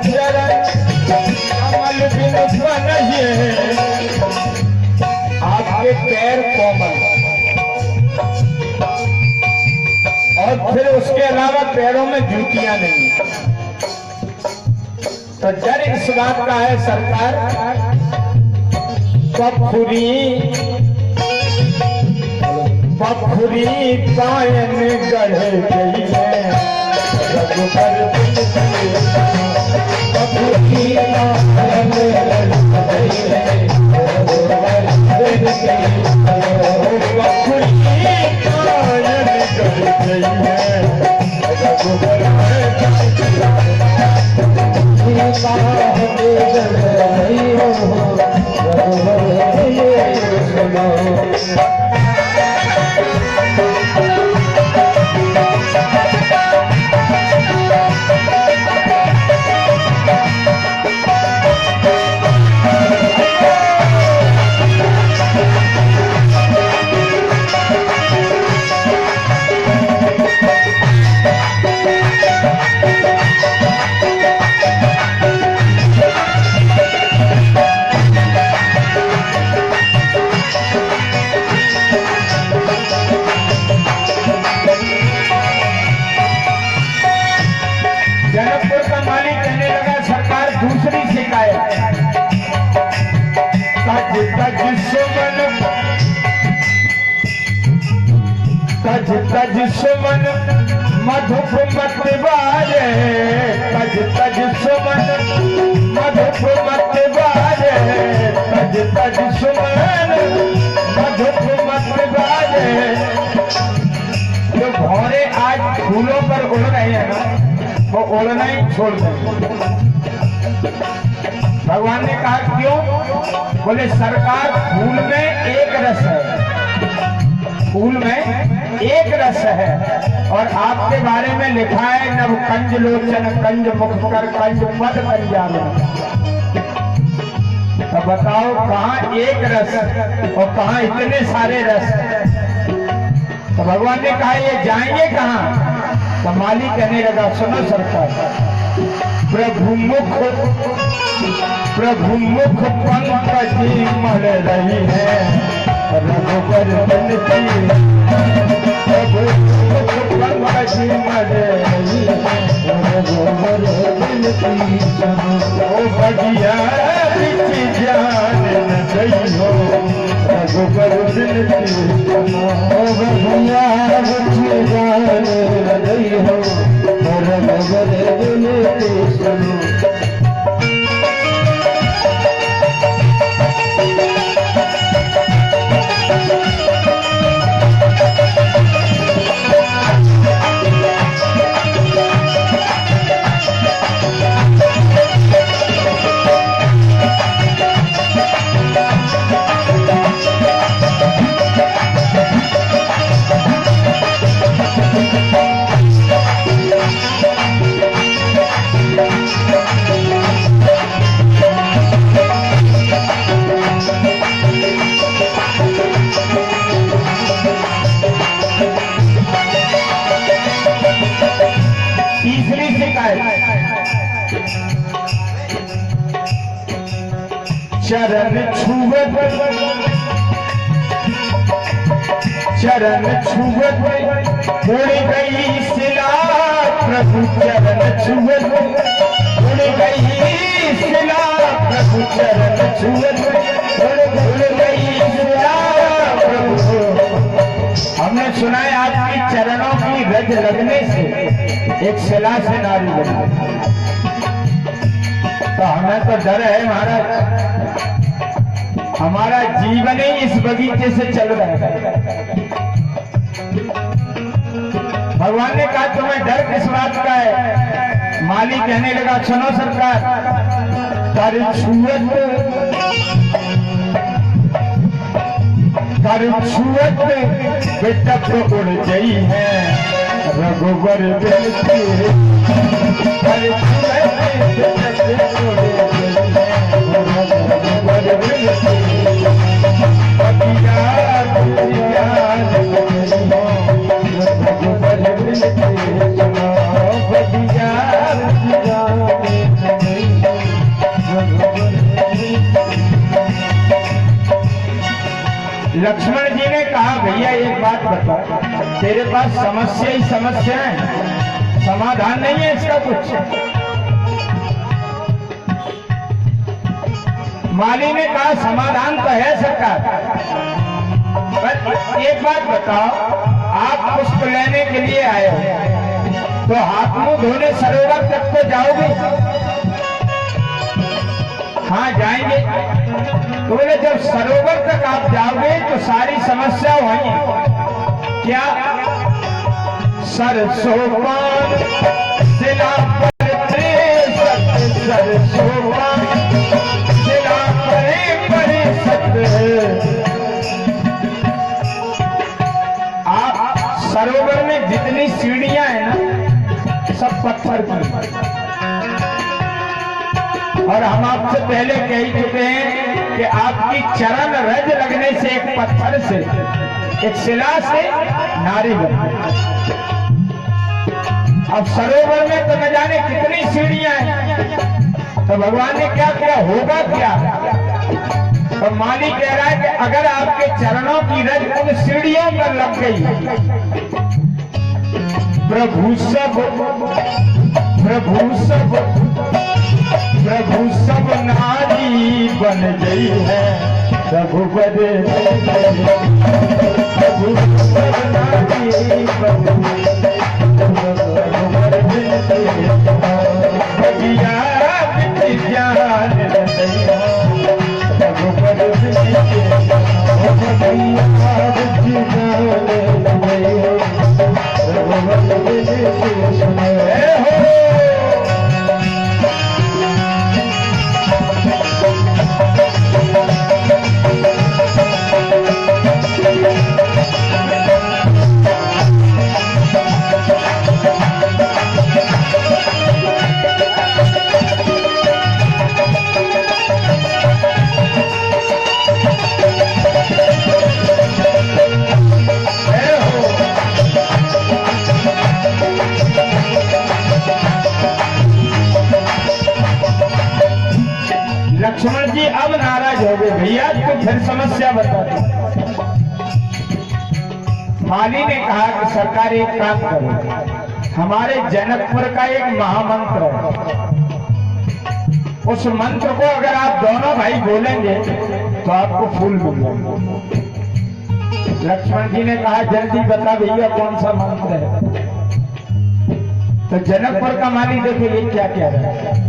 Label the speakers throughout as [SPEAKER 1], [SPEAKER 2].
[SPEAKER 1] चरण कमल बिन बनहिए, आपके पैर कोमल और फिर उसके अलावा पैरों में जूतियां नहीं। तो डर इस बात का है सरकार, पखुरी पायन गढ़ गई है, रघुबर पखुरी पायन गढ़ गई है, रघुबर पखुरी पायन गढ़ गई है, रघुबर तज सुमन मधुप मत बाजे, तज सुमन मधुप मत बाजे, तज सुमन मधुप मत बाजे। जो भौरे आज फूलों पर उड़ रहे हैं ना, वो उड़ना ही छोड़ दें। भगवान ने कहा क्यों? बोले सरकार फूल में एक रस है, फूल में एक रस है, और आपके बारे में लिखा है नव कंज लोचन कंज मुख कर कंज पद कंजालो। तो बताओ कहाँ एक रस और कहाँ इतने सारे रस? तो भगवान ने कहा ये जाएंगे कहाँ? तो माली कहने लगा सुनो सरकार, प्रभु मुख पंकज मल रही है, रघुबर बनती प्रभु मुख पंकज मल रही है, रघुबर बनती ओ भगिया बिच जान न गई हो, रघुबर बनती ओ भगिया बिच जान न गई हो, रघुबर बनती सुनो। चरण छुवत उड़ गई शिला, प्रभु चरण छुवत उड़ गई शिला, प्रभु चरण छुवत उड़ गई शिला, प्रभु। हमने सुना है आपकी चरणों की रज लगने से एक शिला से नारी बनी। तो हमें तो डर है महाराज, हमारा जीवन ही इस बगीचे से चल रहा है। भगवान ने कहा तुम्हें डर किस बात का है? माली कहने लगा सुनो सरकार, कर छुअत बेटप उड़ गई है, रघुबर बिनती कर छुअत बेटप उड़ गई है, रघुबर बिनती रघुबर बिनती बात बता, तेरे पास समस्या ही समस्या है, समाधान नहीं है इसका कुछ। माली ने कहा समाधान तो है सरकार, पर एक बात बताओ, आप पुष्प लेने के लिए आए हो तो हाथ मुंह धोने सरोवर तक तो जाओगे? हाँ जाएंगे। तो बोले जब सरोवर तक आप जाओगे तो सारी समस्या वही क्या? सरसों पान सिला पर सरसों पान सिला परे आप सरोवर में जितनी सीढ़ियां हैं ना सब पत्थर की, और हम आपसे पहले कह ही चुके हैं कि आपकी चरण रज लगने से एक पत्थर से, एक शिला से नारी बनी। अब सरोवर में तो न जाने कितनी सीढ़ियां हैं, तो भगवान ने क्या किया, होगा क्या? तो माली कह रहा है कि अगर आपके चरणों की रज उन सीढ़ियों पर लग गई, प्रभु सब नारी बन गई है, रघुबर प्रभु सब नारी बन लक्ष्मण जी अब नाराज हो गए, भैया तो फिर समस्या बता दी। माली ने कहा कि सरकार एक काम करो, हमारे जनकपुर का एक महामंत्र है, उस मंत्र को अगर आप दोनों भाई बोलेंगे तो आपको फूल मिल जाएंगे। लक्ष्मण जी ने कहा जल्दी बता भैया कौन सा मंत्र है। तो जनकपुर का माली देखो ये क्या कह रहा है,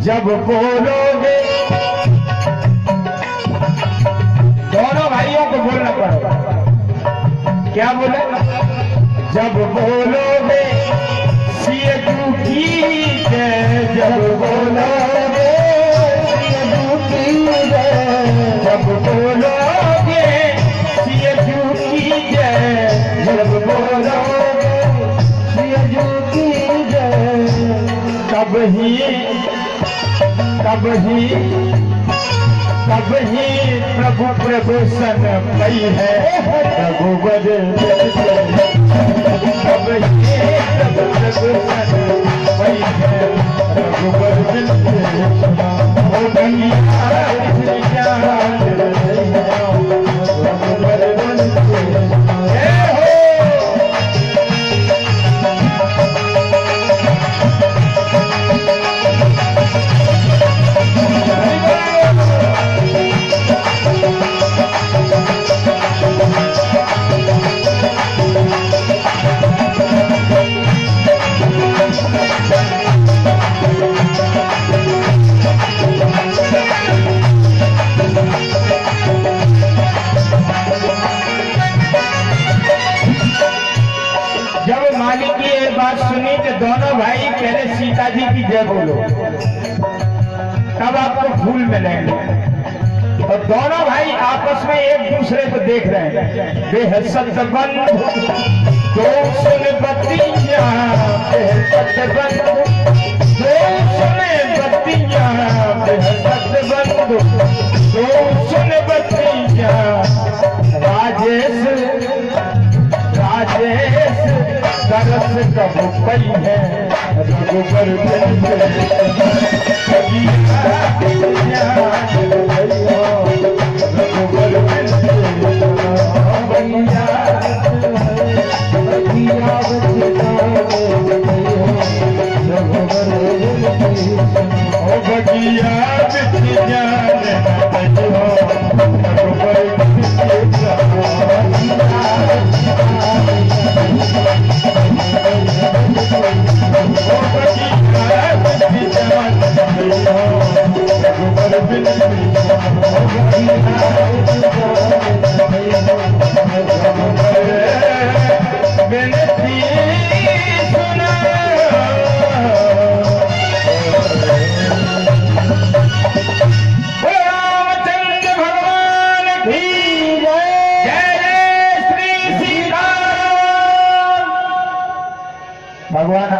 [SPEAKER 1] जब बोलोगे, दोनों भाइयों को बोलना पड़ेगा, क्या बोले? जब बोलोगे सियजू की जय, जब बोलोगे सियजू की जय, जब बोलोगे सियजू की जय, जब बोलोगे सियजू की जय, तब ही प्रभु प्रभूषण पई है, रघुबर तब ही प्रभु प्रभूषण पई है, रघुबर हो गई दोनों भाई पहले सीता जी की जय बोलो, तब आपको फूल मिलेंगे। और दोनों भाई आपस में एक दूसरे को देख रहे हैं, बेहसत बंधु दो सुन बत्तियां, बेहसत बंधु दो सुन बत्तियां, बेहसत बंधु दो सुन बत्तियां, राजेश तरस कब पई है, रघुबर रघुबर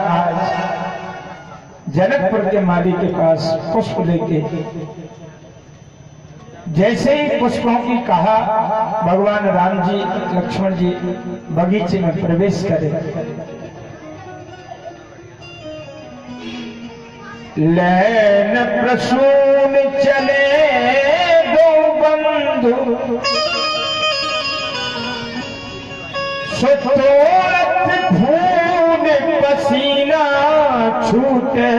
[SPEAKER 1] आज जनकपुर के माली के पास पुष्प लेके जैसे ही पुष्पों की कहा, भगवान राम जी लक्ष्मण जी बगीचे में प्रवेश करे। लैन प्रसून चले दो बंधु, सुतोरत खून पसीना छूटे।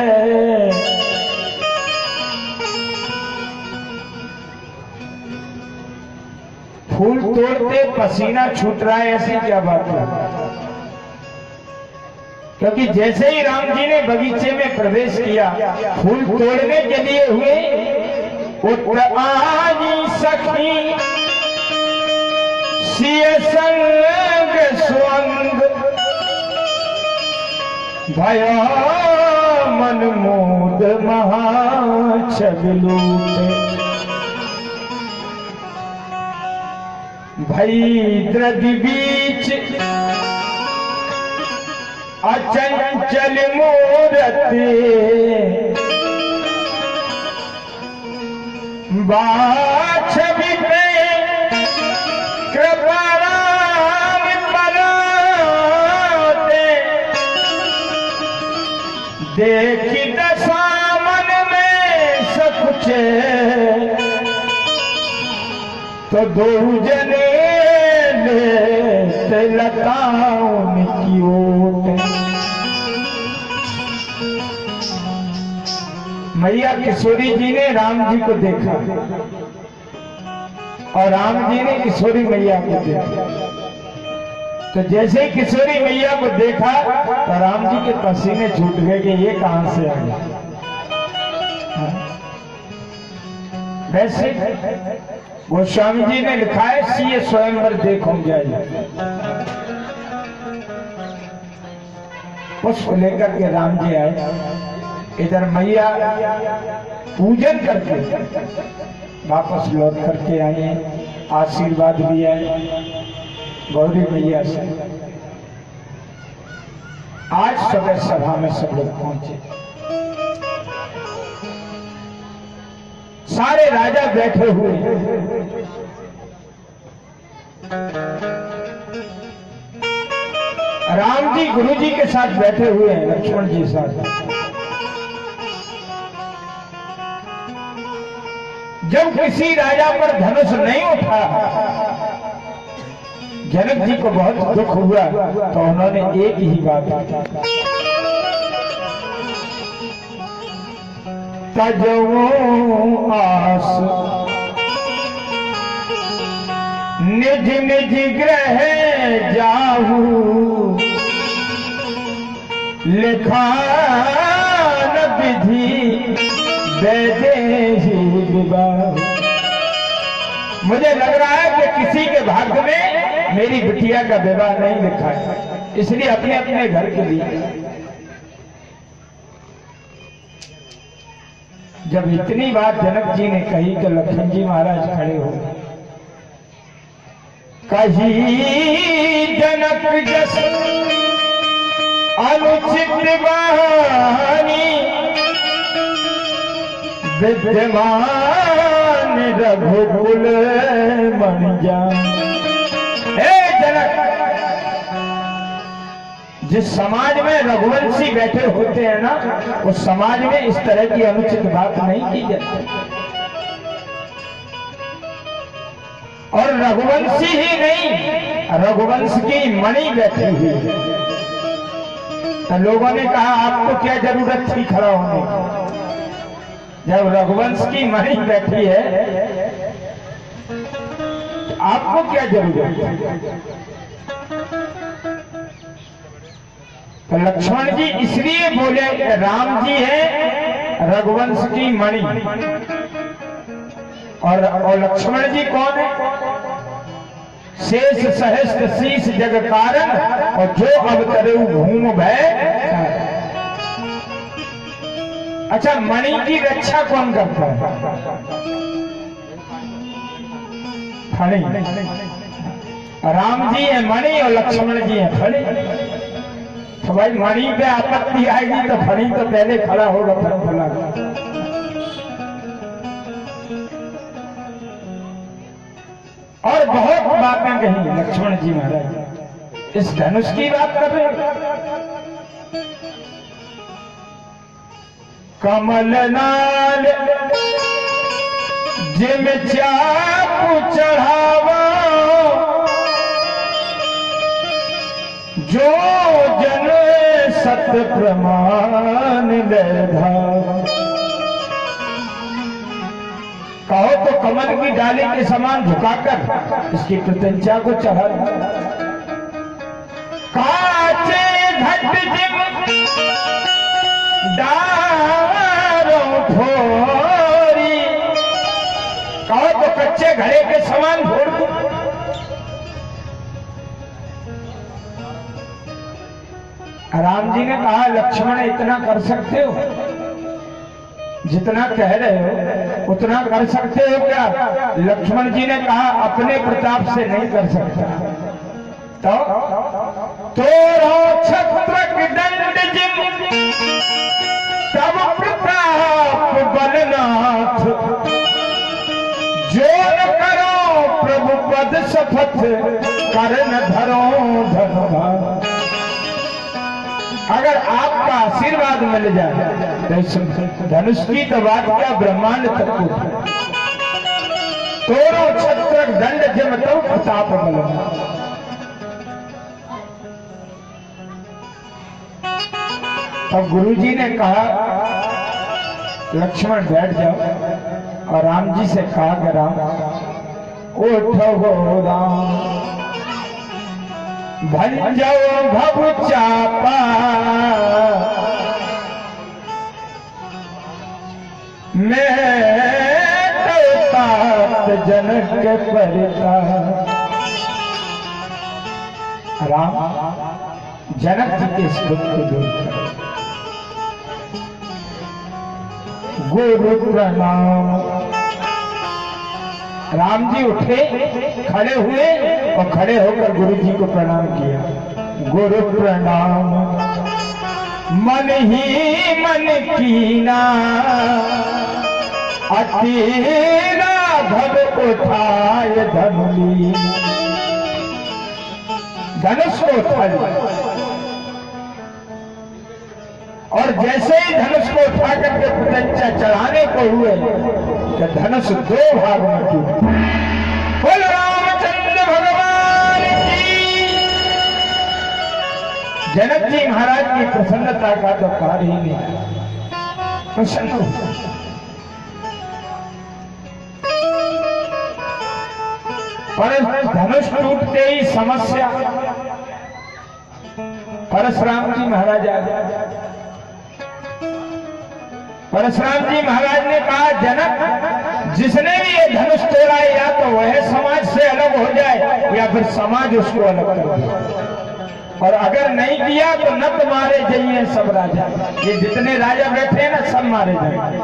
[SPEAKER 1] फूल तोड़ते पसीना छूट रहा है, ऐसी क्या बात है? क्योंकि जैसे ही राम जी ने बगीचे में प्रवेश किया, फूल तोड़ने के लिए हुए, उठ आई सखी सिय संग स्वंग, भया मन मोद महा छगलूटे। भई द्रग बीच अचंचल मूरत, बाछवि पे कृपा राम पराते। देखी दशा मन में सकुचे, तो दो जने लेते लताओं की ओट। मैया किशोरी जी ने राम जी को देखा और राम जी ने किशोरी मैया को देखा। तो जैसे ही किशोरी मैया को देखा तो राम जी के पसीने छूट गए कि ये कहां से आ गया। वैसे गोस्वामी जी ने लिखा है, सीए स्वयंवर देखोगे। पुष्प लेकर के राम जी आए, इधर मैया पूजन करके वापस लौट करके आए, आशीर्वाद भी आए गौरी मैया से। आज सुबह सभा में सब लोग पहुंचे, सारे राजा बैठे हुए। राम जी गुरु जी के साथ बैठे हुए हैं, लक्ष्मण जी साथ। जब किसी राजा पर धनुष नहीं उठा, जनक जी को बहुत दुख हुआ, तो उन्होंने एक ही बात कही, तजो आस निज निज ग्रह जाहू, लिखा न विधि वैदेही विवाह। मुझे लग रहा है कि किसी के भाग्य में मेरी बिटिया का विवाह नहीं लिखा है, इसलिए अपने अपने घर के लिए। जब इतनी बात जनक जी ने कही तो लक्ष्मण जी महाराज खड़े हो। कही जनक जस अनुचित वाणी, विद्यमान रघुकुल बन जा। हे जनक, जिस समाज में रघुवंशी बैठे होते हैं ना, उस समाज में इस तरह की अनुचित बात नहीं की जाती। और रघुवंशी ही नहीं, रघुवंश की मणि बैठी हुई है। तो लोगों ने कहा आपको क्या जरूरत थी खड़ा होने की, जब रघुवंश की मणि बैठी है आपको क्या जरूरत है? तो लक्ष्मण जी इसलिए बोले राम जी है रघुवंश की मणि, और लक्ष्मण जी कौन है? शेष सहस्त्र शीश जग कारण, और जो अवतरे भूम भय। अच्छा, मणि की रक्षा कौन करता है? फणी। राम जी है मणि और लक्ष्मण जी है फणी। तो भाई मणि पे आपत्ति आएगी तो फणी तो पहले खड़ा होगा फला। और बहुत बातें कही लक्ष्मण जी महाराज, इस धनुष की बात कर रहे हैं। कमल नाल जिम चाकू चढ़ावा, जो जन सत प्रमाण लेधा। कहो तो कमल की डाली के समान झुकाकर इसकी प्रत्यंचा को चढ़ा। काचे घट जिम डारों फोरी, कहो तो कच्चे घड़े के समान फोड़ दो। राम जी ने कहा लक्ष्मण इतना कर सकते हो, जितना कह रहे हो उतना कर सकते हो क्या? लक्ष्मण जी ने कहा अपने प्रताप से नहीं कर सकता। तो छत्रक दंड जिम तब प्रताप बलनाथ, जो न करो प्रभु पद शपथ करण धरो धनवान। अगर आपका आशीर्वाद मिल जाए तो धनुष की तो बात क्या ब्रह्मांड तक उठे। तोरो छत्रक दंड जिम तब प्रताप बलनाथ। अब गुरुजी ने कहा लक्ष्मण बैठ जाओ, और राम जी से कहा कि राम उठो राम, भंजो भव चापा, मैं तात जनक के परिता। राम जनक जी के इस दुख को दूर करो। गुरु प्रणाम। राम जी उठे, खड़े हुए और खड़े होकर गुरु जी को प्रणाम किया। गुरु प्रणाम मन ही मन कीना, अति राघव उठाए धनुली। धनुष को उठा लिया, और जैसे ही धनुष को उठा करके प्रत्यंचा चढ़ाने को हुए तो धनुष दो भाग में टूटा। बोल रामचंद्र भगवान की। जनक जी महाराज की प्रसन्नता का तो कार्य ही नहीं, प्रसन्न हो। पर धनुष टूटते ही समस्या, परशुराम जी महाराज आ गए। परशुराम जी महाराज ने कहा जनक, जिसने भी ये धनुष तोड़ा है या तो वह समाज से अलग हो जाए या फिर समाज उसको अलग कर दे, और अगर नहीं किया तो न तो मारे जाइए सब राजा। ये जितने राजा बैठे हैं ना सब मारे जाएंगे।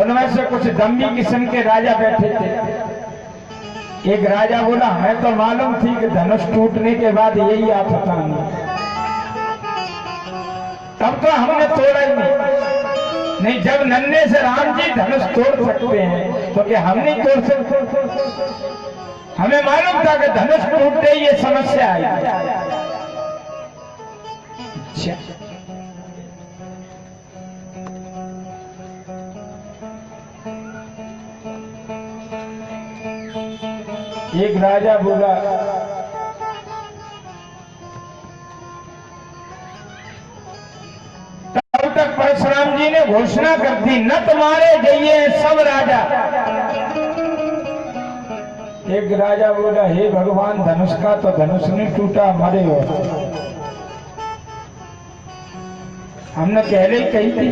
[SPEAKER 1] उनमें से कुछ दम्भी किस्म के राजा बैठे थे। एक राजा बोला हमें तो मालूम थी कि धनुष टूटने के बाद यही आपत्ता नहीं, तब तो हमने तोड़ा ही नहीं। जब नन्हे से राम जी धनुष तोड़ सकते हैं तो क्या हम नहीं तोड़ सकते? हमें मालूम था कि धनुष टूटते ही ये समस्या आई। एक राजा बोला तब तक परशुराम जी ने घोषणा कर दी न तुम्हारे जाइए सब राजा। एक राजा बोला हे भगवान, धनुष का तो धनुष नहीं टूटा, मरे हो। हमने पहले ही कही थी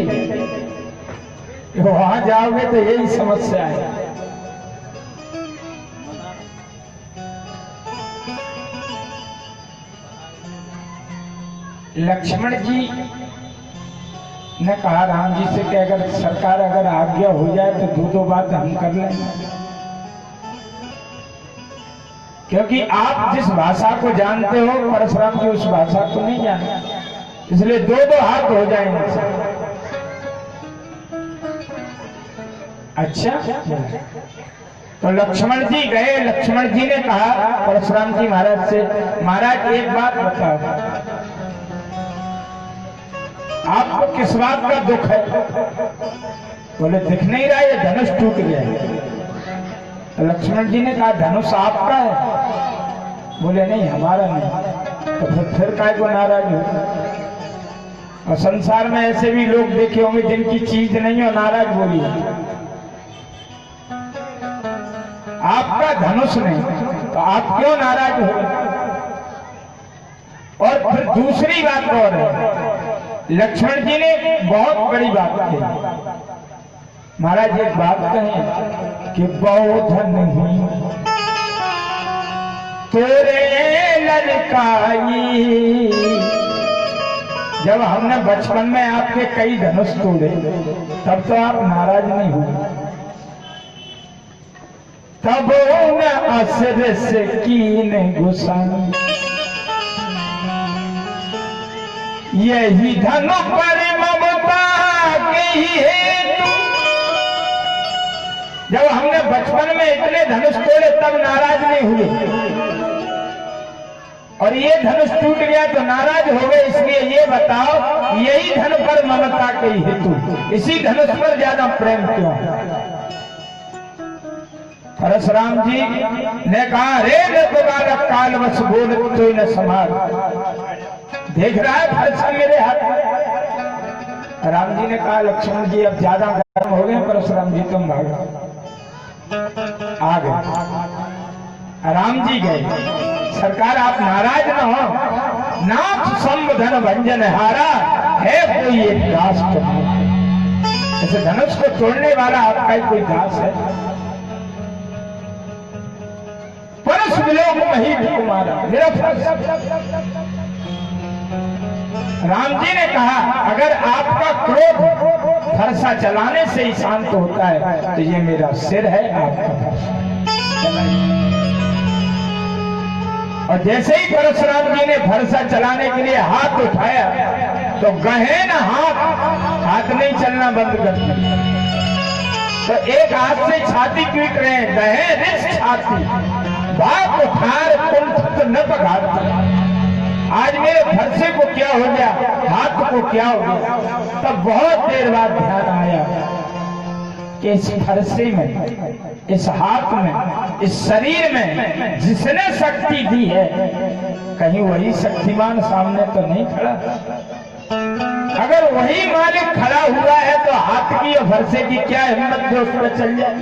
[SPEAKER 1] वहां जाओगे तो यही समस्या है। लक्ष्मण जी ने कहा राम जी से कि अगर सरकार अगर आज्ञा हो जाए तो दो बात हम कर लेंगे। क्योंकि आप जिस भाषा को जानते हो परशुराम जी उस भाषा को नहीं जानते, इसलिए दो दो हाथ हो जाएंगे। अच्छा, तो लक्ष्मण जी गए। लक्ष्मण जी ने कहा परशुराम जी महाराज से, महाराज एक बात बताओ, आपको किस बात का दुख है? बोले दिख नहीं रहा, ये धनुष टूट गया। तो लक्ष्मण जी ने कहा धनुष आपका है? बोले नहीं, हमारा नहीं। तो फिर काय को नाराज हो? और संसार में ऐसे भी लोग देखे होंगे जिनकी चीज नहीं हो, नाराज बोली। आपका धनुष नहीं तो आप क्यों नाराज हो? और फिर दूसरी बात और है, लक्ष्मण जी ने बहुत बड़ी बात कही। महाराज एक बात कहें कि बौद्ध नहीं तेरे ललकाई। जब हमने बचपन में आपके कई धनुष तोड़े तब तो आप नाराज नहीं हुए, तब न असर से कीन गुस्सा। यही धनु पर ममता की हेतु। जब हमने बचपन में इतने धनुष तोड़े तब नाराज नहीं हुए, और ये धनुष टूट गया तो नाराज हो गए। इसलिए ये बताओ, यही धनु पर ममता की हेतु, इसी धनुष पर ज्यादा प्रेम क्यों? परशुराम जी ने कहा रे बालक काल बस बोल तो न संभाल। देख रहा है फरसा मेरे हाथ में। राम जी ने कहा लक्ष्मण जी अब ज्यादा गर्म हो गए, परशुराम जी तुम भागो। आ गए, राम जी गए। सरकार आप नाराज न हो, नाथ संबधन भंजन हारा है कोई एक दास तुम्हारा। ऐसे धनुष को तोड़ने वाला आपका कोई दास है? परस विलोक मही कुमारा राम जी ने कहा अगर आपका क्रोध फरसा चलाने से ही शांत होता है तो ये मेरा सिर है आपका। और जैसे ही परशुराम जी ने फरसा चलाने के लिए हाथ उठाया तो गहन हाथ नहीं चलना बंद कर दिया। तो एक हाथ से छाती पीट रहे हैं, गहन छाती बात उठार कुंठ न पघार। आज मेरे फरसे को क्या हो गया, हाथ को क्या हो गया? तब बहुत देर बाद ध्यान आया कि इस फरसे में, इस हाथ में, इस शरीर में जिसने शक्ति दी है कहीं वही शक्तिमान सामने तो नहीं खड़ा। अगर वही मालिक खड़ा हुआ है तो हाथ की और फरसे की क्या हिम्मत जो उस पर चल जाए।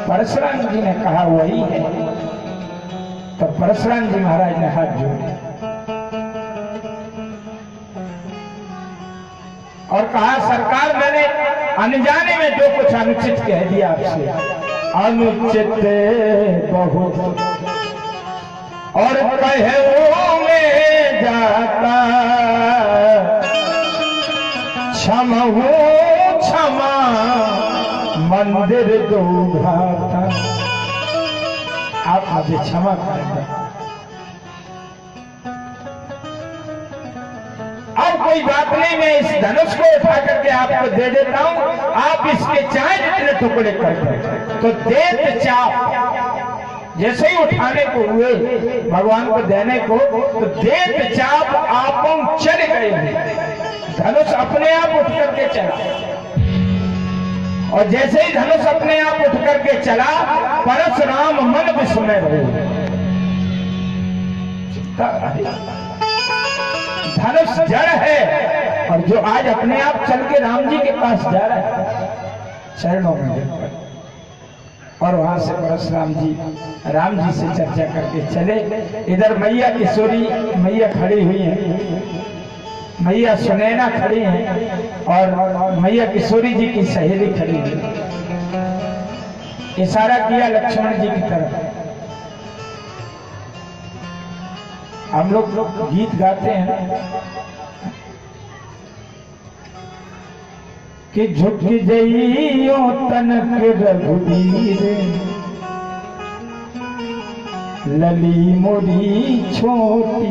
[SPEAKER 1] परशुराम जी ने कहा वही है। तो परशुराम जी महाराज ने हाथ जोड़े और कहा सरकार मैंने अनजाने में जो कुछ अनुचित कह दिया आपसे, अनुचित बहुत और कहे वो में जाता क्षमहू क्षमा मंदिर दो घाता। आप मुझे क्षमा कर दें। अब कोई बात नहीं, मैं इस धनुष को उठा करके आपको दे देता हूं, आप इसके चाहे जितने टुकड़े कर दें। तो देत चाप जैसे ही उठाने को हुए भगवान को देने को, तो देत चाप आप चले गए। धनुष अपने आप उठ करके चला और जैसे ही धनुष अपने आप उठ करके चला परशुराम मन विस्मय रहे। धनुष जड़ है और जो आज अपने आप चल के राम जी के पास जा रहा है चरणों में, और वहां से परशुराम जी राम जी से चर्चा करके चले। इधर मैया किशोरी मैया खड़ी हुई है, मैया सुनैना खड़ी हैं और मैया किशोरी जी की सहेली खड़ी है। इशारा किया लक्ष्मण जी की तरफ। हम लोग गीत गाते हैं कि झुक जइयो तनक रघुवीर लली मोरी छोटी।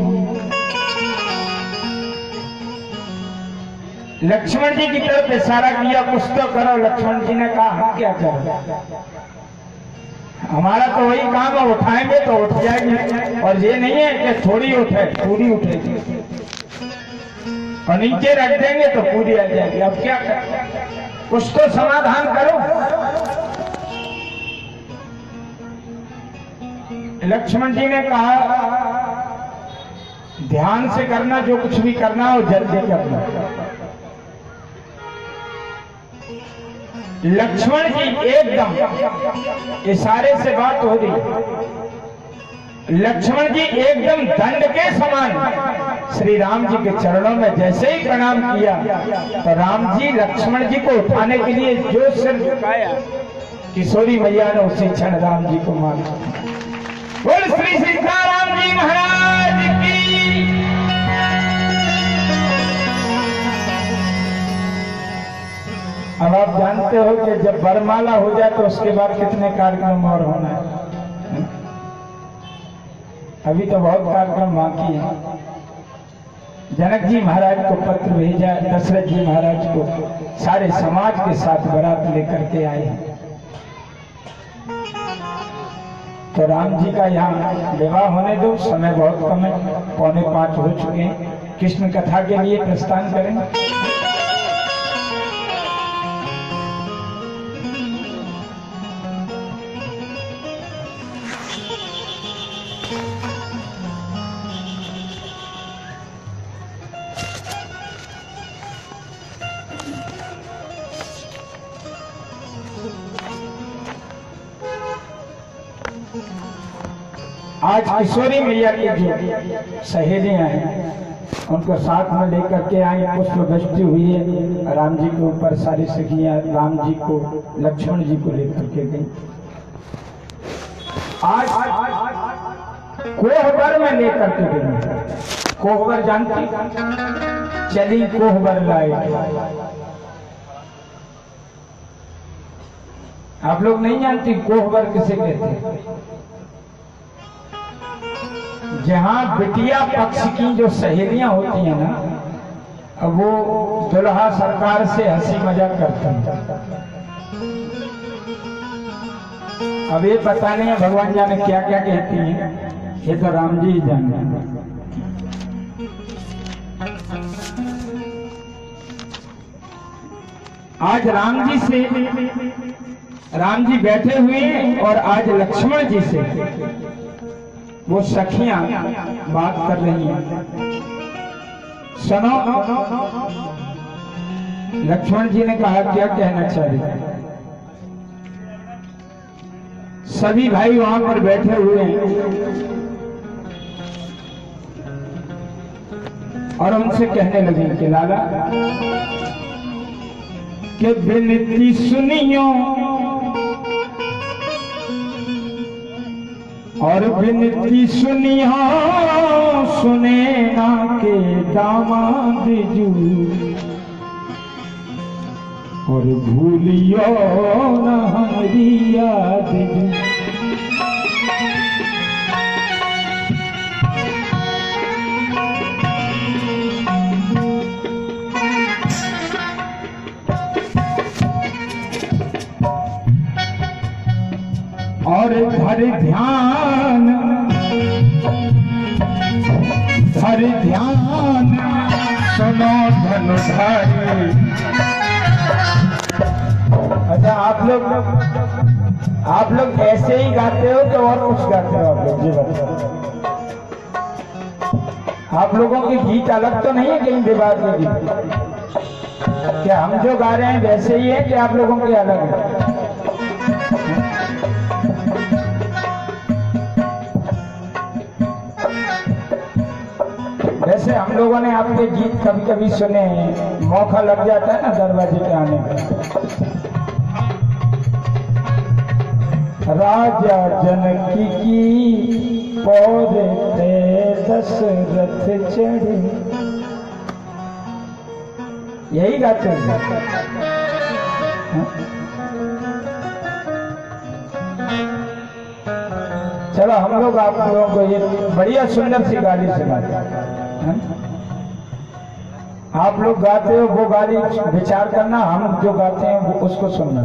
[SPEAKER 1] लक्ष्मण जी की तरफ इशारा किया, कुछ तो करो। लक्ष्मण जी ने कहा हम क्या करें, हमारा तो वही काम है, उठाएंगे तो उठ जाएगी, और ये नहीं है कि थोड़ी उठे, पूरी उठेगी, और नीचे रख देंगे तो पूरी आ जाएगी। अब क्या करें, कुछ तो समाधान करो। लक्ष्मण जी ने कहा ध्यान से करना, जो कुछ भी करना हो जल्दी करना। लक्ष्मण जी एकदम इशारे से बात हो रही, लक्ष्मण जी एकदम दंड के समान श्री राम जी के चरणों में जैसे ही प्रणाम किया, तो राम जी लक्ष्मण जी को उठाने के लिए जो सिर झुकाया, किशोरी मैया ने उसी क्षण राम जी को मारा। बोल श्री सीताराम जी महाराज की। अब आप जानते हो कि जब वरमाला हो जाए तो उसके बाद कितने कार्यक्रम और होना है। अभी तो बहुत कार्यक्रम बाकी है। जनक जी महाराज को पत्र भेजा, दशरथ जी महाराज को सारे समाज के साथ बारात लेकर के आए। तो राम जी का यहाँ विवाह होने दो, समय बहुत कम है, 4:45 हो चुके हैं। कृष्ण कथा के लिए प्रस्थान करें। आज किशोरी मैया की जो सहेलियां हैं उनको साथ में लेकर के आई, पुष्प वृष्टि हुई है राम जी के ऊपर। सारी सखियां राम जी को, लक्ष्मण जी को लेकर के गई। आज कोहबर में लेकर के गई। कोहबर जानती, चली कोहबर लाए। आप लोग नहीं जानती कोहबर किसे कहते हैं? जहां बिटिया पक्ष की जो सहेलियां होती हैं ना, वो दुल्हा सरकार से हंसी मजाक करते हैं। अब ये पता नहीं है भगवान जाने क्या क्या कहती हैं, ये तो राम जी ही जाने। आज राम जी से, राम जी बैठे हुए हैं और आज लक्ष्मण जी से वो सखियां बात कर रही हैं। सुनो, लक्ष्मण जी ने कहा क्या कहना चाहिए। सभी भाई वहां पर बैठे हुए हैं और उनसे कहने लगे कि लाला के विनती सुनियो और विनती सुनिया सुने ना के दामाद जू, और भूलियो न हमारी याद जू। और धर ध्यान, धर ध्यान सुनो धनुधारी। अच्छा, आप लोग ऐसे ही गाते हो कि और कुछ गाते हो? आप लोग जी बताओ, आप लोगों की गीत अलग तो नहीं है कहीं विवाद में गीत? क्या हम जो गा रहे हैं वैसे ही है कि आप लोगों के अलग है? वैसे हम लोगों ने आपके गीत कभी कभी सुने हैं, मौका लग जाता है ना दरवाजे पे आने का। राजा जनकी की पौधे पे दशरथ चढ़े, यही गाते हैं। चलो हम लोग आप लोगों को ये बढ़िया सुंदर सी गाली सुनाते हैं। आप लोग गाते हो वो गाली विचार करना, हम जो गाते हैं वो उसको सुनना।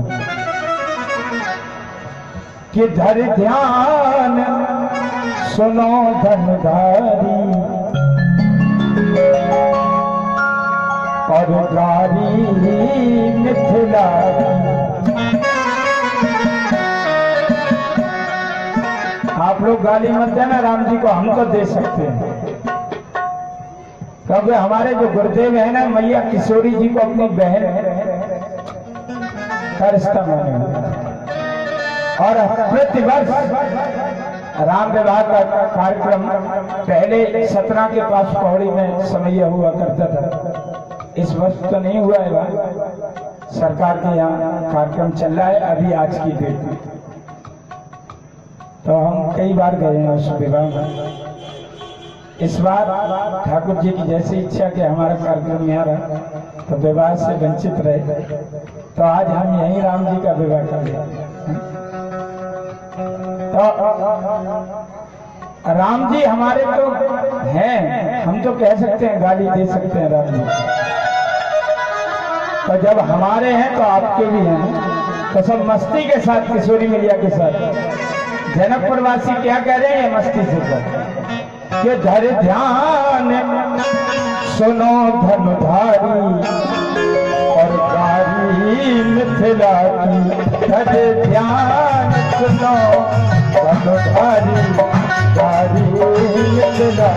[SPEAKER 1] कि धर ध्यान सुनो धनधारी और गारी मिथिलारी। आप लोग गाली मत देना राम जी को, हम तो दे सकते हैं, क्योंकि हमारे जो गुरुदेव है ना मैया किशोरी जी को अपनी बहन का रिश्ता माने और प्रतिवर्ष राम विवाह का कार्यक्रम पहले सतना के पास पौड़ी में समय हुआ करता था। इस वर्ष तो नहीं हुआ है, सरकार के यहाँ कार्यक्रम चल रहा है अभी आज की डेट में। तो हम कई बार गए हैं उस विवाह में। इस बार ठाकुर जी की जैसी इच्छा कि हमारा कार्यक्रम यहाँ रहा तो विवाह से वंचित रहे, तो आज हम यही राम जी का विवाह कर रहे। तो राम जी हमारे तो हैं, हम तो कह सकते हैं गाली दे सकते हैं राम जी, तो जब हमारे हैं तो आपके भी हैं। तो सब मस्ती के साथ किशोरी मैया के साथ जनकपुर वासी क्या कह रहे हैं मस्ती से कि धर ध्यान सुनो धनुधारी और गारी मिथिला की। धर ध्यान सुनो धनुधारी गारी मिथिला।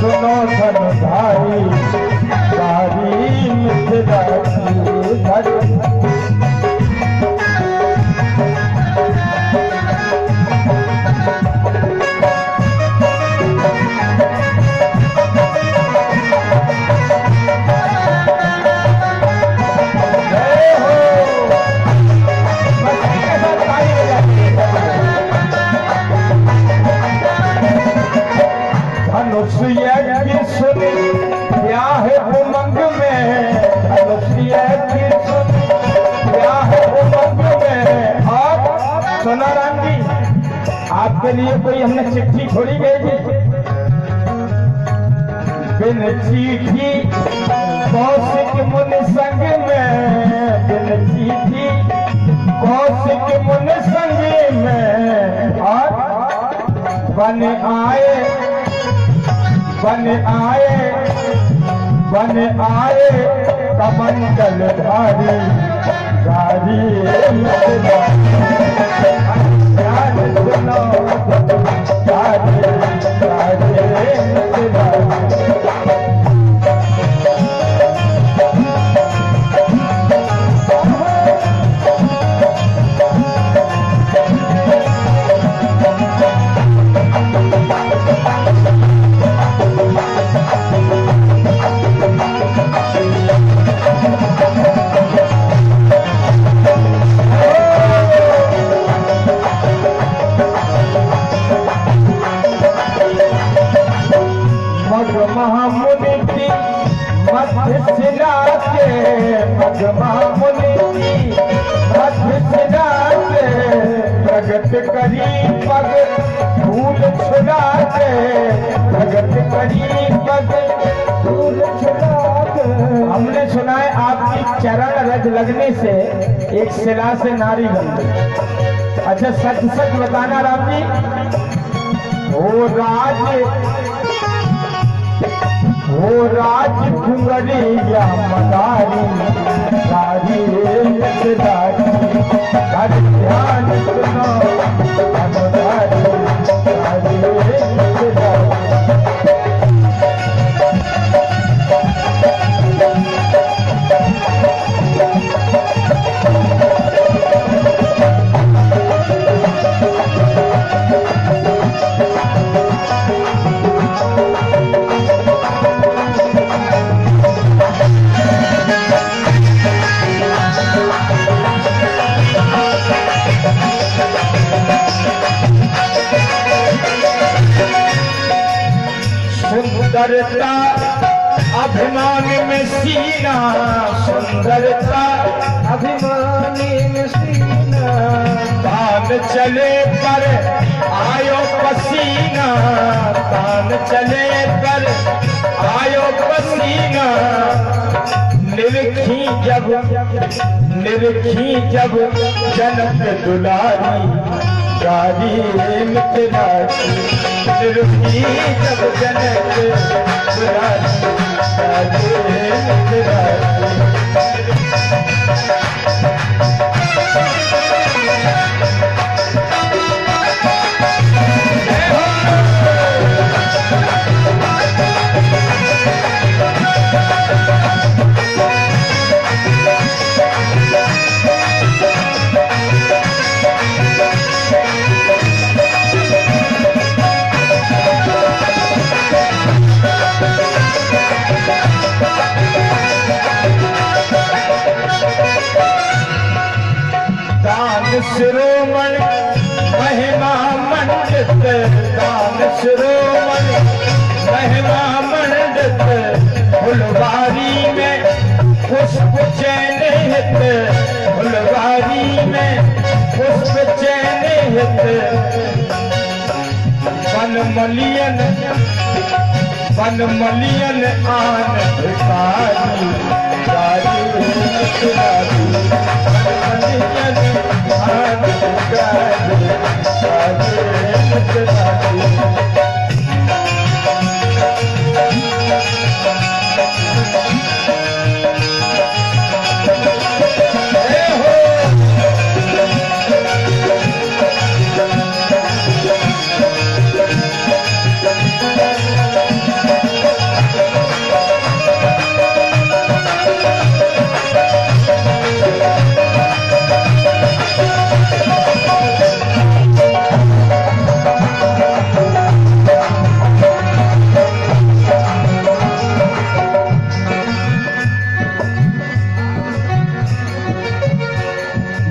[SPEAKER 1] सुनो धनुधारी गारी मिथिला की। ब्याह उमंग में, ब्याह उमंग में। और सोना राम जी आपके लिए कोई हमने चिट्ठी थोड़ी भेजी, बिन चिट्ठी कौशिक मुनि संग में, बिन चिट्ठी कौशिक मुनि संग में। और बन आए कमंडल धारी गारी मिथिला। सुनो गारी गारी मिथिला। महामुनि की मध्यशिला के, मग महामुनि की मध्यशिला के, प्रगट करी पग धूल छुड़ा के, प्रगट करी पग धूल छुड़ा के। हमने सुना है आपकी चरण रज लगने से एक शिला से नारी बन गई। अच्छा सच सच बताना राम जी, वो राज घुंगरिया मदारी गारी मिथिलारी। धर ध्यान सुनो धनुधारी गारी मिथिलारी। सुंदरता अभिमानी में सीना, सुंदरता
[SPEAKER 2] अभिमानी में सीना,
[SPEAKER 1] तान चले पर आयो पसीना, तान चले पर आयो पसीना। निरखी जब जनक दुलारी, गारी मिथिलारी। निरखी जब जनक दुलारी, गारी मिथिलारी। शिरोमणि महिमा मंडित, दान शिरोमणि महिमा मंडित। फुलवारी में पुष्प चैन हित, फुलवारी में पुष्प चैन हित। वन मलियन आन भिखारी, गारी मिथिलारी।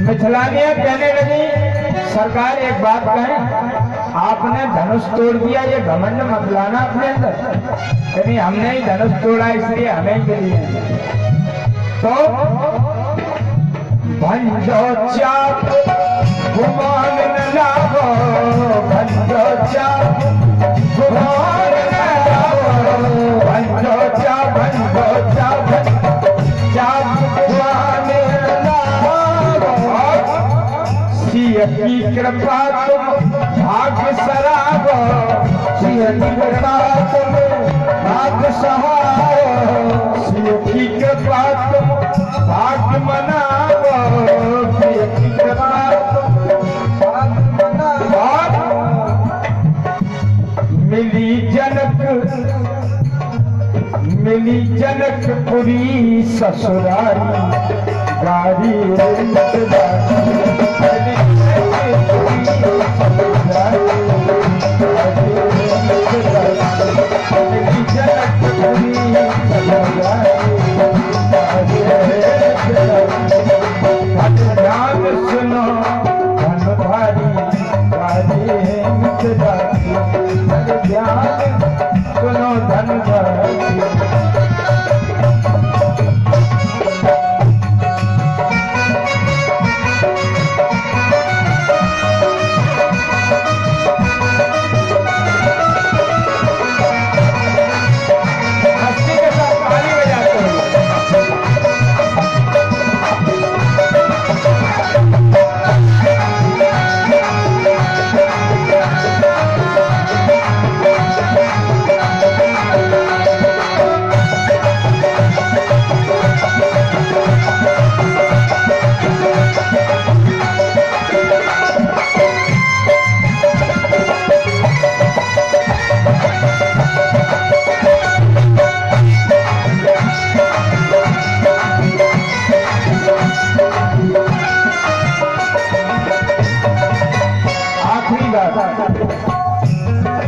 [SPEAKER 1] मिथिलानियां कहने लगी, सरकार एक बात कहें, आपने धनुष तोड़ दिया, ये घमंड मत लाना अपने अंदर। कहीं हमने ही धनुष तोड़ा इसलिए हमें ही मिली है। तो भंजो चाप गुमान न लागो, भंजो चाप गुमान न लागो, भंजो चाप की कृपा तुम भाग्य सराबो, सिंह की कृपा तुम भाग्य सहारो। सिंह की कृपा तुम भाग्य मनावो, सिंह की कृपा तुम भाग्य मनावो। मिली जनकपुरी ससुरारी, गारी सुनो धनधारी, सुनो धनधारी।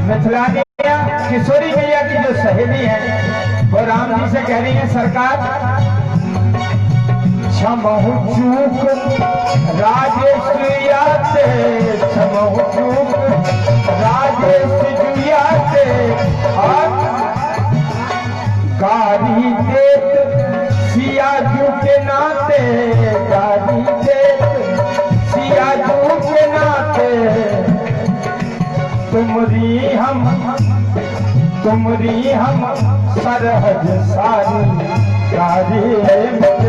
[SPEAKER 1] मिथिलानिया किशोरी मैया की जो सहेली है वो राम जी से कह रही है, सरकार क्षमहु चूक राजेश्वरियाते, क्षमहु चूक राजेश्वरियाते। और तुमरी हम सरहद सारी सारी मिट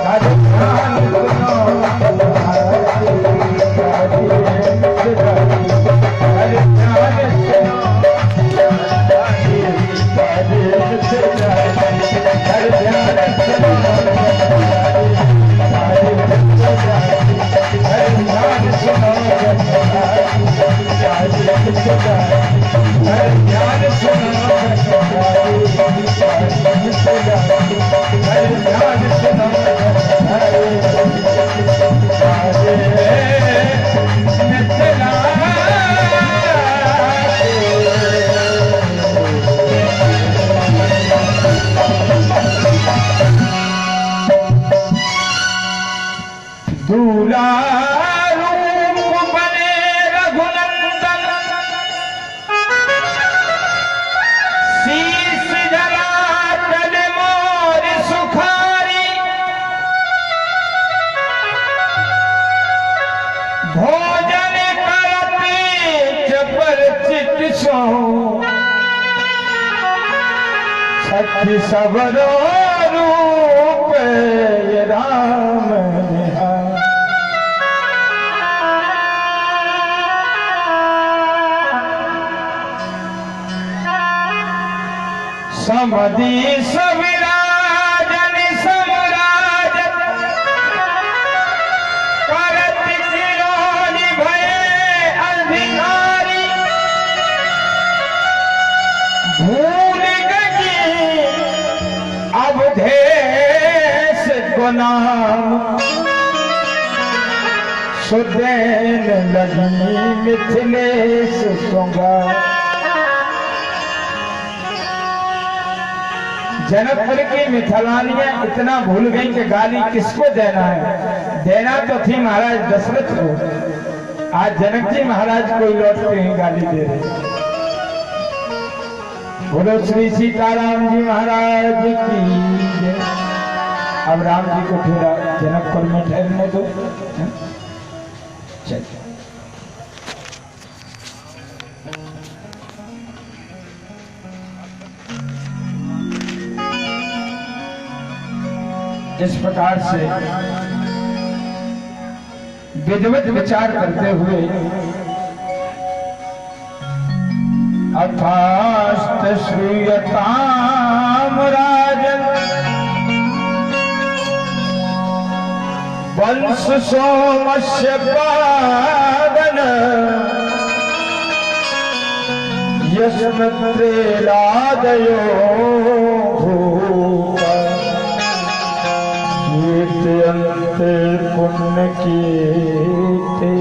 [SPEAKER 1] हर ध्यान सुनो दूल्हा रूप बने रघुनंदन शीश जला तन मोर सुखारी भोजन करते चपर चित सो छठ सबरो रूप राम समधी सविराजन समराज करत किरोनि भये अधिकारी भूल गई अवधेश को नाम सुदेन लगी मिथिलेश सुंगा जनकपुर की मिथिलानियां इतना भूल गई कि गाली किसको देना है। देना तो थी महाराज दशरथ को, आज जनक जी महाराज को लौट के ही गाली दे रहे। बोलो श्री सीताराम जी महाराज की जय। अब राम जी को थोड़ा जनकपुर में ठहरने दो। चलिए इस प्रकार से विधिवत विचार करते हुए अथास्त श्रूयताम राजन वंश सोमस्य पादन यस्मित्रे लादयो भूपा अंत पुण्य कीर्ति।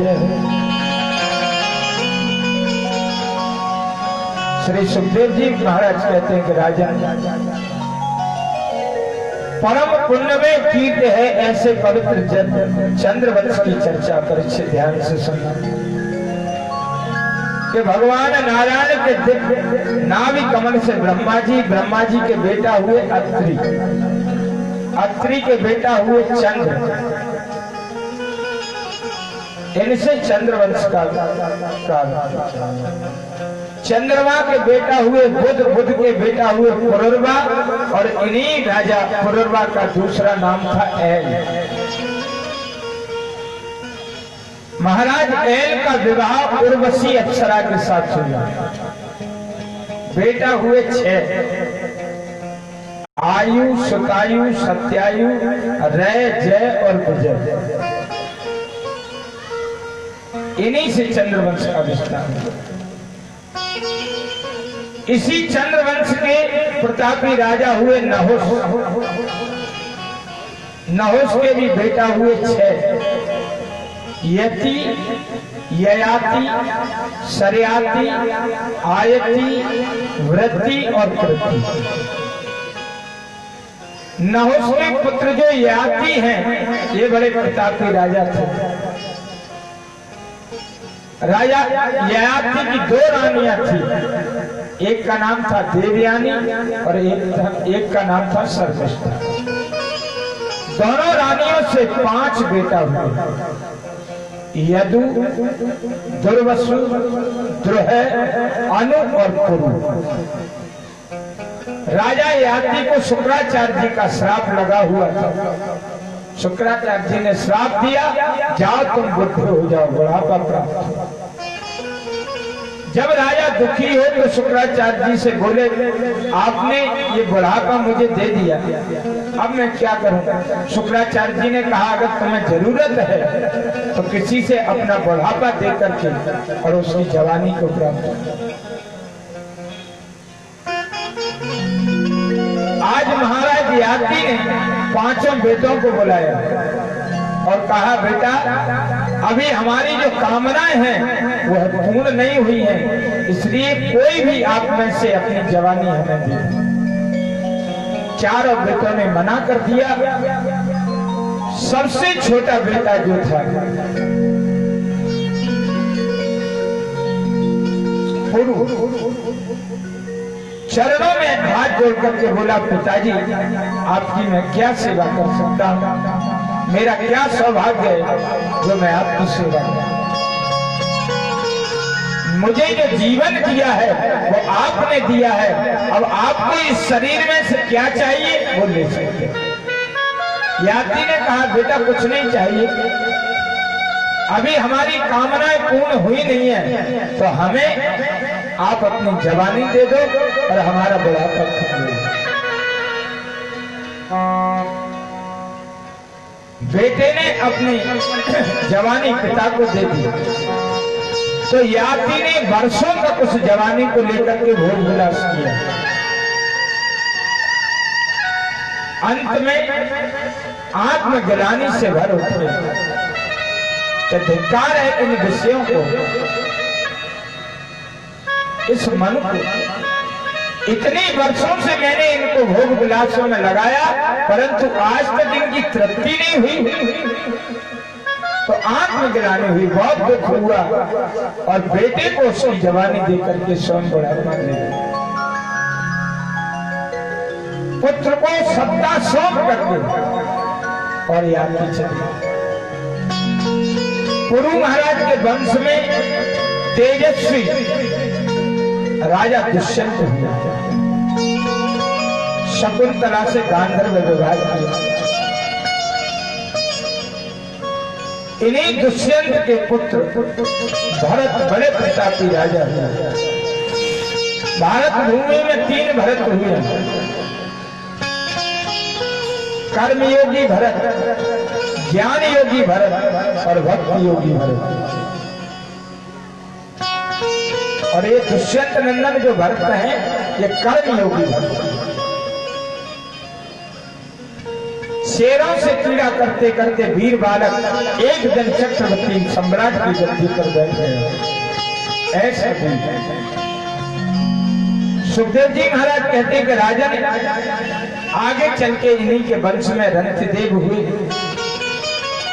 [SPEAKER 1] श्री सुखदेव जी महाराज कहते हैं कि राजन परम पुण्य में कीर्त है ऐसे पवित्र चंद्रवंश की चर्चा परीक्षित ध्यान से सुनना कि भगवान नारायण के दिव्य नाभि कमल से ब्रह्मा जी के बेटा हुए अत्रि, अत्रि के बेटा हुए चंद्र, इनसे चंद्रवंश का चंद्रमा के बेटा हुए बुध, बुध के बेटा हुए पुरुरवा और इन्हीं राजा पुरुरवा का दूसरा नाम था एल। महाराज एल का विवाह उर्वशी अप्सरा के साथ हुआ। बेटा हुए 6 आयु, सुतायु, सत्यायु, रय, जय और विजय। इन्हीं से चंद्रवंश का विस्तार हुआ। इसी चंद्रवंश के प्रतापी राजा हुए नहुष। नहुष के भी बेटा हुए 6 यति, ययाति, सरयाति, आयति, वृद्धि और कृति। नहुष के पुत्र जो ययाति हैं ये बड़े प्रतापी राजा थे। राजा ययाति की 2 रानियां थी, एक का नाम था देवयानी और एक का नाम था सर्वश्रेष्ठा। दोनों रानियों से 5 बेटा हुए। यदु, दुर्वसु, द्रुह, अनु और पुरु। राजा ययाति को शुक्राचार्य जी का श्राप लगा हुआ था। शुक्राचार्य जी ने श्राप दिया, जाओ तुम बुद्ध हो जाओ, बुढ़ापा प्राप्त। जब राजा दुखी हो तो शुक्राचार्य जी से बोले, आपने ये बुढ़ापा मुझे दे दिया, अब मैं क्या करूं? शुक्राचार्य जी ने कहा, अगर तुम्हें जरूरत है तो किसी से अपना बुढ़ापा दे करके और उसकी जवानी को प्राप्त करो। आज महाराज ययाति ने पांचों बेटों को बुलाया और कहा, बेटा अभी हमारी जो कामनाएं हैं वह पूर्ण नहीं हुई हैं, इसलिए कोई भी आप में से अपनी जवानी हमें दे। चारों बेटों ने मना कर दिया। सबसे छोटा बेटा जो था पुरु, चरणों में हाथ जोड़ करके बोला, पिताजी आपकी मैं क्या सेवा कर सकता हूं? मेरा क्या सौभाग्य है जो मैं आपकी सेवा करूं। मुझे जो जीवन दिया है वो आपने दिया है, अब आपको इस शरीर में से क्या चाहिए वो ले सकते। ययाति ने कहा, बेटा कुछ नहीं चाहिए, अभी हमारी कामनाएं पूर्ण हुई नहीं है, तो हमें आप अपनी जवानी दे दो और हमारा बुढ़ापा खत्म हो जाए। बेटे ने अपनी जवानी पिता को दे दी, तो ययाति ने वर्षों तक उस जवानी को लेकर के भोग विलास किया। अंत में आत्मग्लानि से भर उठे। तो धिक्कार है इन विषयों को, इस मन को। इतने वर्षों से मैंने इनको भोग विलासों में लगाया, परंतु आज तक इनकी तृप्ति नहीं हुई। तो आत्मग्लानि हुई, बहुत दुख हुआ और बेटे को उसकी जवानी देकर के स्वयं बुढ़ापा ले गया। पुत्र को सत्ता सौंप करके और यात्री चली। पुरु महाराज के वंश में तेजस्वी राजा दुष्यंत हुए। शकुंतला से गांधर्व विवाह किया। इन्हीं दुष्यंत के पुत्र भरत बड़े प्रतापी राजा हुए। भारत भूमि में 3 भरत हुए, कर्मयोगी भरत, ज्ञान योगी भरत और भक्ति योगी भरत। और ये दुष्यंत नंदन जो भरत हैं, ये कर्म योगी भरत। शेरों से क्रीड़ा करते करते वीर बालक एक दिन चक्रवर्ती सम्राट की गद्दी पर बैठे। ऐसा सुखदेव जी महाराज कहते कि राजन आगे चल के इन्हीं के वंश में रंतिदेव हुए,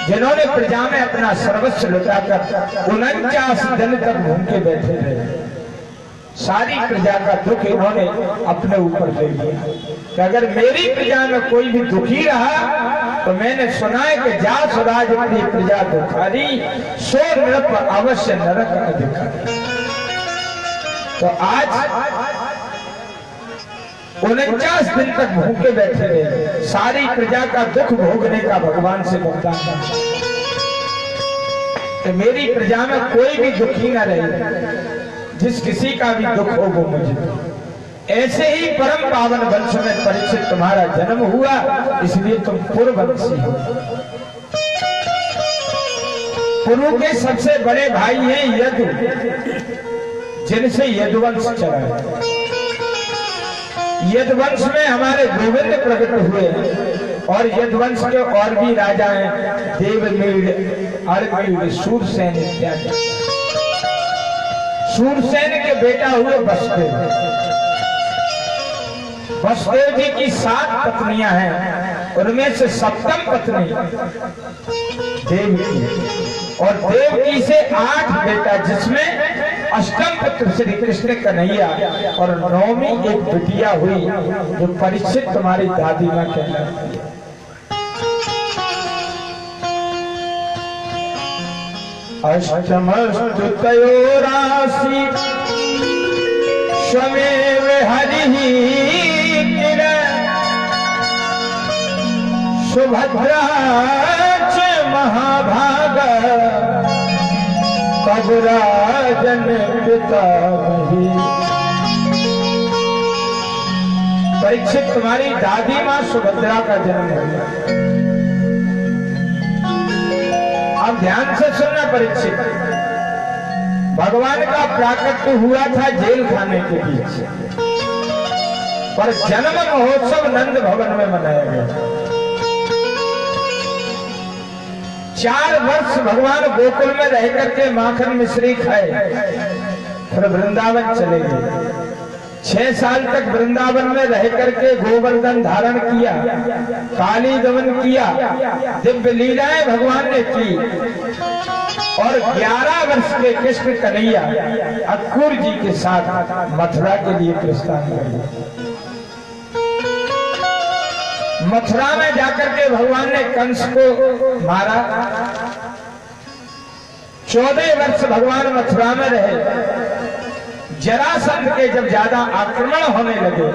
[SPEAKER 1] जिन्होंने प्रजा में अपना सर्वस्व लुटाकर 49 दिन तक भूखे बैठे रहे। सारी प्रजा का दुख इन्होंने अपने ऊपर ले लिया कि अगर मेरी प्रजा में कोई भी दुखी रहा तो मैंने सुना है कि जा स्वराज अपनी प्रजा दुखारी, सो नृप अवश्य नरक अधिकारी। तो आज 49 दिन तक भूखे बैठे रहे, सारी प्रजा का दुख भोगने का भगवान से वरदान कि मेरी प्रजा में कोई भी दुखी न रहे, जिस किसी का भी दुख हो वो मुझे। ऐसे ही परम पावन वंश में परीक्षित तुम्हारा जन्म हुआ, इसलिए तुम पुरवंशी हो। पुरु के सबसे बड़े भाई हैं यदु, जिनसे यदुवंश चला है। यदुवंश में हमारे गोविंद प्रकट हुए और यदुवंश के और भी राजा हैं, देवमीड, अर्कमीड, सूरसेन इत्यादि। सूरसेन के बेटा हुए वसुदेव। वसुदेव जी की 7 पत्नियां हैं, उनमें से 7वीं पत्नी देवकी, और देवकी से 8 बेटा, जिसमें 8म पुत्र श्री कृष्ण कन्हैया और 9वीं एक बिटिया हुई जो परीक्षित तुम्हारी दादी मां कहलाती है। अष्टमस्तु तयोरासि स्वमेव हरिः किल सुभद्रा च महाभाग कबुराजन पितामही। परीक्षित, तुम्हारी दादी मां सुभद्रा का जन्म हुआ। आप ध्यान से सुनना परीक्षित, भगवान का प्राकट्य हुआ था जेल खाने के पीछे, पर जन्म महोत्सव नंद भवन में मनाया गया। 4 वर्ष भगवान गोकुल में रह करके माखन मिश्री खाए, फिर वृंदावन चले गए। 6 साल तक वृंदावन में रह करके गोवर्धन धारण किया, काली दमन किया, दिव्य लीलाएं भगवान ने की। और 11 वर्ष के कृष्ण कन्हैया अक्रूर जी के साथ मथुरा के लिए प्रस्थान कर गए। मथुरा में जाकर के भगवान ने कंस को मारा। 14 वर्ष भगवान मथुरा में रहे। जरासंध के जब ज्यादा आक्रमण होने लगे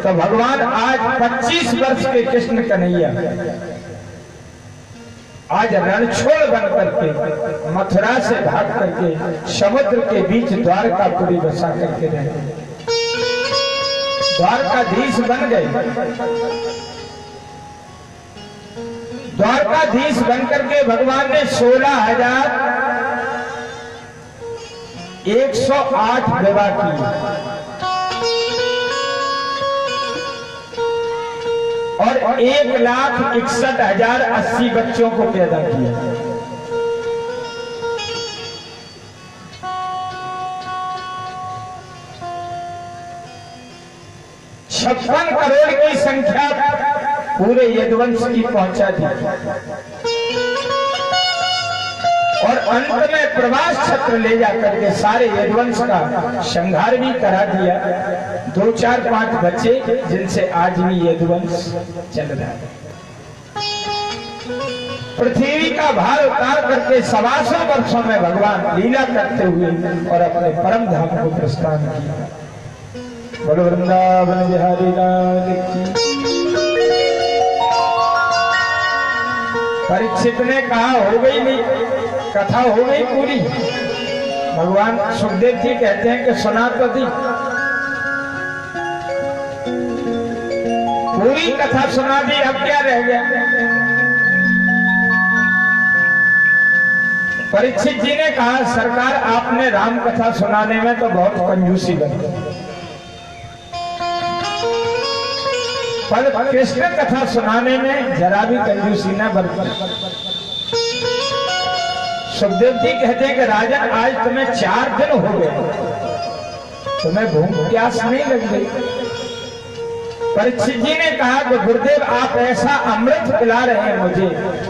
[SPEAKER 1] तो भगवान आज 25 वर्ष के कृष्ण कन्हैया आज रणछोड़ बन करके मथुरा से भाग करके समुद्र के बीच द्वारकापुरी बसा करके रहे, द्वारकाधीश बन गए। द्वारकाधीश बनकर के भगवान ने 16,108 विवाह किए और 1,61,080 बच्चों को पैदा किया। छप्पन करोड़ की संख्या पूरे यदुवंश की पहुंचा दी और अंत में प्रवास छत्र ले जाकर के सारे यदुवंश का संहार भी करा दिया। 2, 4, 5 बच्चे जिनसे आज भी यदुवंश चल रहा है। पृथ्वी का भार उतार करके 125 वर्षों में भगवान लीला करते हुए और अपने परम धाम को प्रस्थान किया। बोलो वृंदावन बिहारी लाल की। परीक्षित ने कहा हो गई नहीं, कथा हो गई पूरी। भगवान सुखदेव जी कहते हैं कि सुना तो दी, पूरी कथा सुना दी, अब क्या रह गया। परीक्षित जी ने कहा सरकार आपने राम कथा सुनाने में तो बहुत कंजूसी बनी, पर कृष्ण कथा सुनाने में जरा भी कंजूसी न बरती। सुखदेव जी कहते हैं कि राजन आज तुम्हें 4 दिन हो गए, तुम्हें भूख प्यास नहीं लग गई। परीक्षित जी ने कहा कि गुरुदेव आप ऐसा अमृत पिला रहे हैं मुझे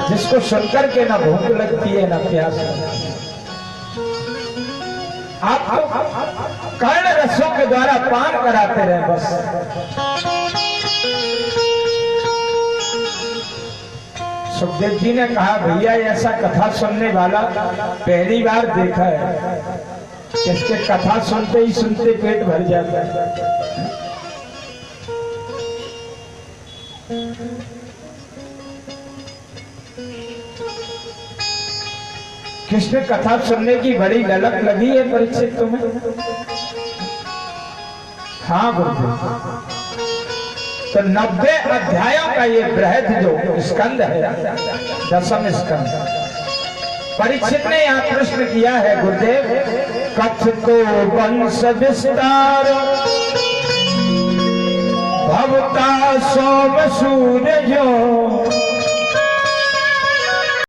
[SPEAKER 1] जिसको सुनकर के ना भूख लगती है ना प्यास लगती। आप तो कर्ण रसों के द्वारा पान कराते रहे बस। सुखदेव जी ने कहा भैया ऐसा कथा सुनने वाला पहली बार देखा है, इसके कथा सुनते ही सुनते पेट भर जाता है। कृष्ण कथा सुनने की बड़ी ललक लगी है परीक्षित तुम्हें? हाँ गुरुदेव। तो 90 अध्यायों का ये बृहद जो स्कंद है, 10वां स्कंद, परीक्षित ने यहाँ प्रश्न किया है गुरुदेव, कथतो वंश विस्तार भवता सोम सूर्यो